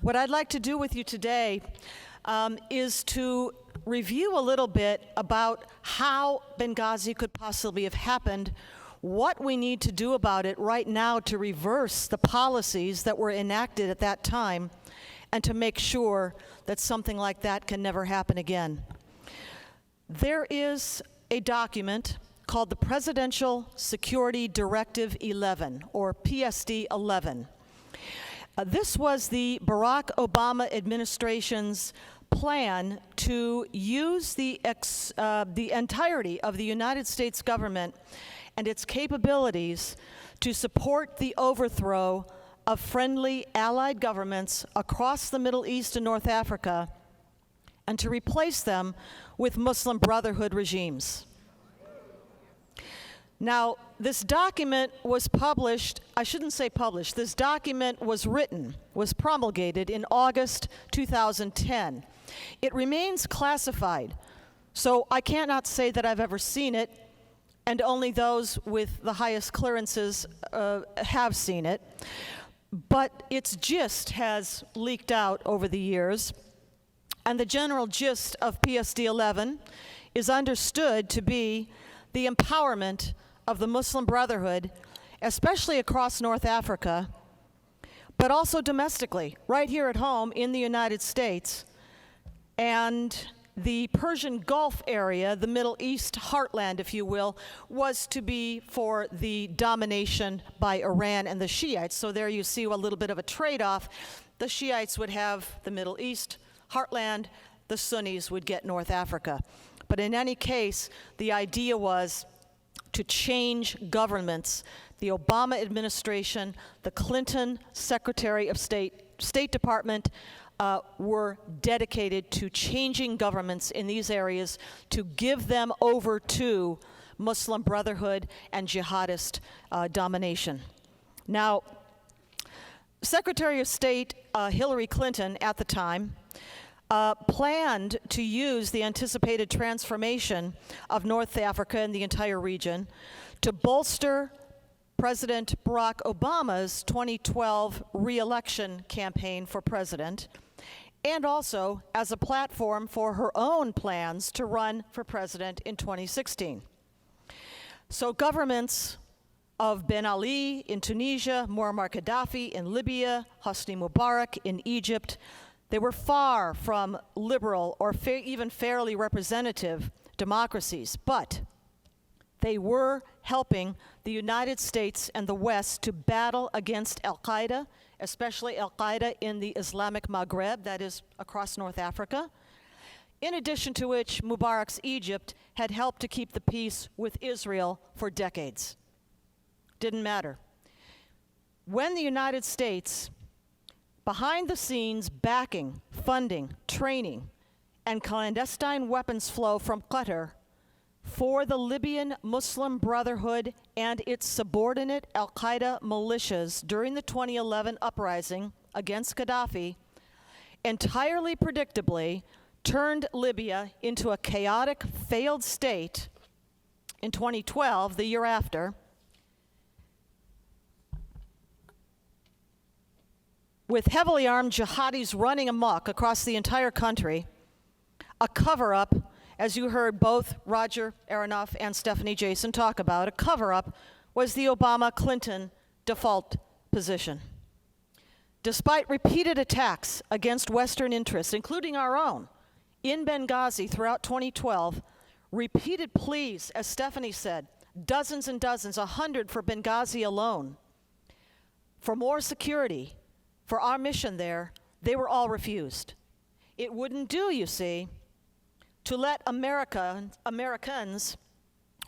What I'd like to do with you today is to review a little bit about how Benghazi could possibly have happened, what we need to do about it right now to reverse the policies that were enacted at that time, and to make sure that something like that can never happen again. There is a document called the Presidential Security Directive 11, or PSD 11. This was the Barack Obama administration's plan to use the entirety of the United States government and its capabilities to support the overthrow of friendly allied governments across the Middle East and North Africa, and to replace them with Muslim Brotherhood regimes. Now, this document was published, I shouldn't say published, this document was written, was promulgated in August 2010. It remains classified, so I cannot say that I've ever seen it, and only those with the highest clearances have seen it. But its gist has leaked out over the years, and the general gist of PSD 11 is understood to be the empowerment of the Muslim Brotherhood, especially across North Africa, but also domestically, right here at home in the United States, and the Persian Gulf area, the Middle East heartland, if you will, was to be for the domination by Iran and the Shiites. So there you see a little bit of a trade-off. The Shiites would have the Middle East heartland, the Sunnis would get North Africa. But in any case, the idea was to change governments. The Obama administration, the Clinton Secretary of State Department, were dedicated to changing governments in these areas to give them over to Muslim Brotherhood and jihadist domination. Now, Secretary of State Hillary Clinton at the time planned to use the anticipated transformation of North Africa and the entire region to bolster President Barack Obama's 2012 re-election campaign for president, and also as a platform for her own plans to run for president in 2016. So governments of Ben Ali in Tunisia, Muammar Gaddafi in Libya, Hosni Mubarak in Egypt, they were far from liberal or even fairly representative democracies, but they were helping the United States and the West to battle against al-Qaeda, especially al-Qaeda in the Islamic Maghreb, that is across North Africa, in addition to which Mubarak's Egypt had helped to keep the peace with Israel for decades. Didn't matter. When the United States, behind the scenes backing, funding, training, and clandestine weapons flow from Qatar for the Libyan Muslim Brotherhood and its subordinate al-Qaeda militias during the 2011 uprising against Gaddafi, entirely predictably turned Libya into a chaotic, failed state in 2012, the year after, with heavily armed jihadis running amok across the entire country, a cover-up, as you heard both Roger Aronoff and Stephanie Jason talk about, a cover-up was the Obama-Clinton default position. Despite repeated attacks against Western interests, including our own, in Benghazi throughout 2012, repeated pleas, as Stephanie said, dozens and dozens, 100 for Benghazi alone, for more security, for our mission there, they were all refused. It wouldn't do, you see, to let Americans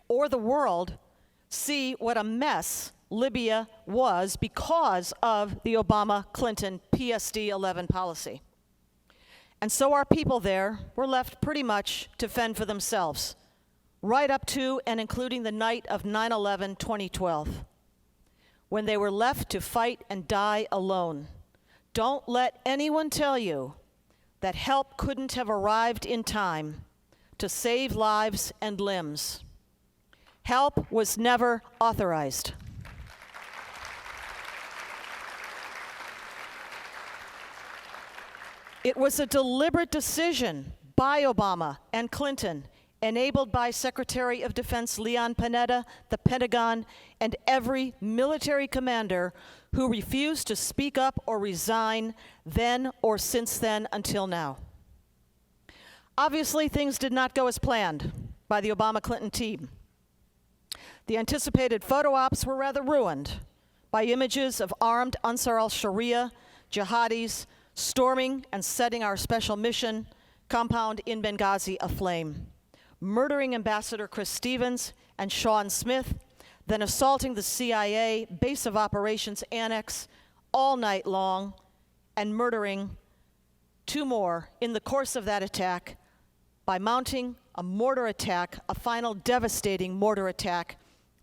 or the world see what a mess Libya was because of the Obama-Clinton PSD 11 policy. And so our people there were left pretty much to fend for themselves, right up to and including the night of 9/11, 2012, when they were left to fight and die alone. Don't let anyone tell you that help couldn't have arrived in time to save lives and limbs. Help was never authorized. . It was a deliberate decision by Obama and Clinton, enabled by Secretary of Defense Leon Panetta, the Pentagon, and every military commander who refused to speak up or resign then or since then until now. Obviously, things did not go as planned by the Obama-Clinton team. The anticipated photo ops were rather ruined by images of armed Ansar al-Sharia jihadis storming and setting our special mission compound in Benghazi aflame, murdering Ambassador Chris Stevens and Sean Smith, then assaulting the CIA Base of Operations Annex all night long, and murdering 2 more in the course of that attack by mounting a mortar attack, a final devastating mortar attack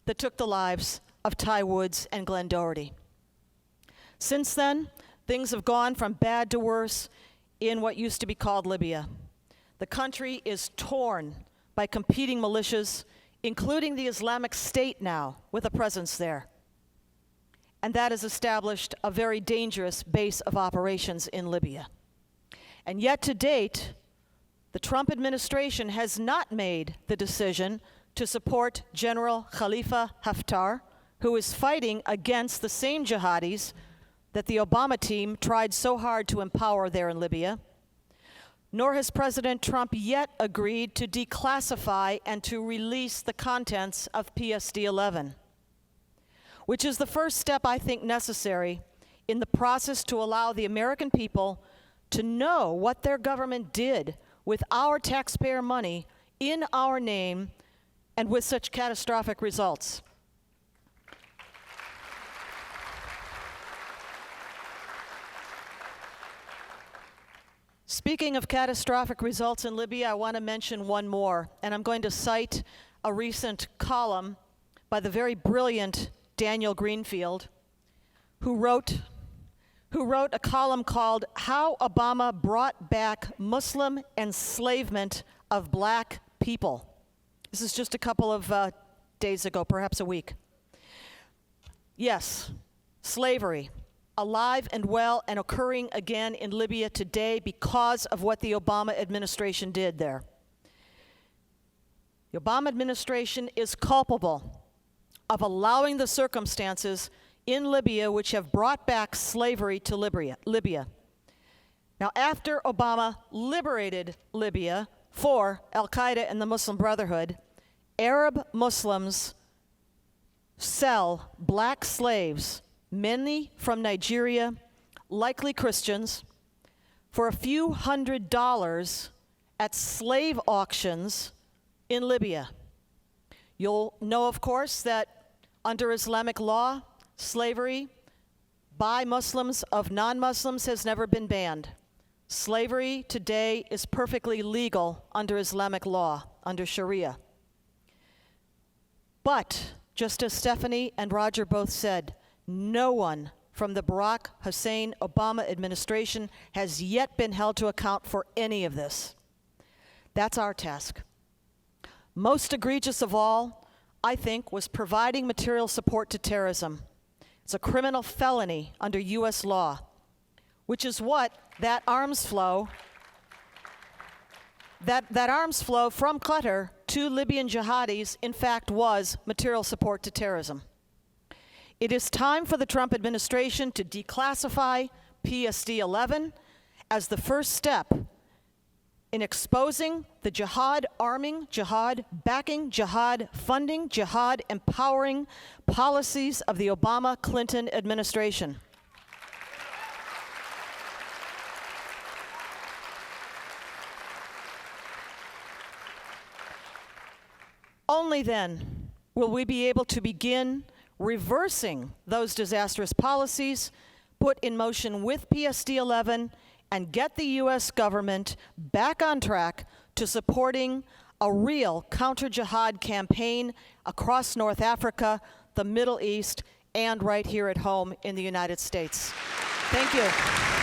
that took the lives of Ty Woods and Glenn Doherty. Since then, things have gone from bad to worse in what used to be called Libya. The country is torn by competing militias, including the Islamic State now, with a presence there. And that has established a very dangerous base of operations in Libya. And yet to date, the Trump administration has not made the decision to support General Khalifa Haftar, who is fighting against the same jihadis that the Obama team tried so hard to empower there in Libya. Nor has President Trump yet agreed to declassify and to release the contents of PSD-11, which is the first step, I think, necessary in the process to allow the American people to know what their government did with our taxpayer money in our name and with such catastrophic results. Speaking of catastrophic results in Libya, I want to mention one more, and I'm going to cite a recent column by the very brilliant Daniel Greenfield, who wrote a column called "How Obama Brought Back Muslim Enslavement of Black People." This is just a couple of days ago, perhaps a week. Yes, slavery, alive and well and occurring again in Libya today because of what the Obama administration did there. The Obama administration is culpable of allowing the circumstances in Libya which have brought back slavery to Libya. Now, after Obama liberated Libya for Al-Qaeda and the Muslim Brotherhood, Arab Muslims sell black slaves, mainly from Nigeria, likely Christians, for a few $100s at slave auctions in Libya. You'll know, of course, that under Islamic law, slavery by Muslims of non-Muslims has never been banned. Slavery today is perfectly legal under Islamic law, under Sharia. But, just as Stephanie and Roger both said, no one from the Barack Hussein Obama administration has yet been held to account for any of this. That's our task. Most egregious of all, I think, was providing material support to terrorism. It's a criminal felony under U.S. law, which is what that arms flow from Qatar to Libyan jihadis, in fact, was material support to terrorism. It is time for the Trump administration to declassify PSD-11 as the first step in exposing the jihad arming, jihad backing, jihad funding, jihad empowering policies of the Obama-Clinton administration. Only then will we be able to begin reversing those disastrous policies put in motion with PSD-11 and get the U.S. government back on track to supporting a real counter-jihad campaign across North Africa, the Middle East, and right here at home in the United States. Thank you.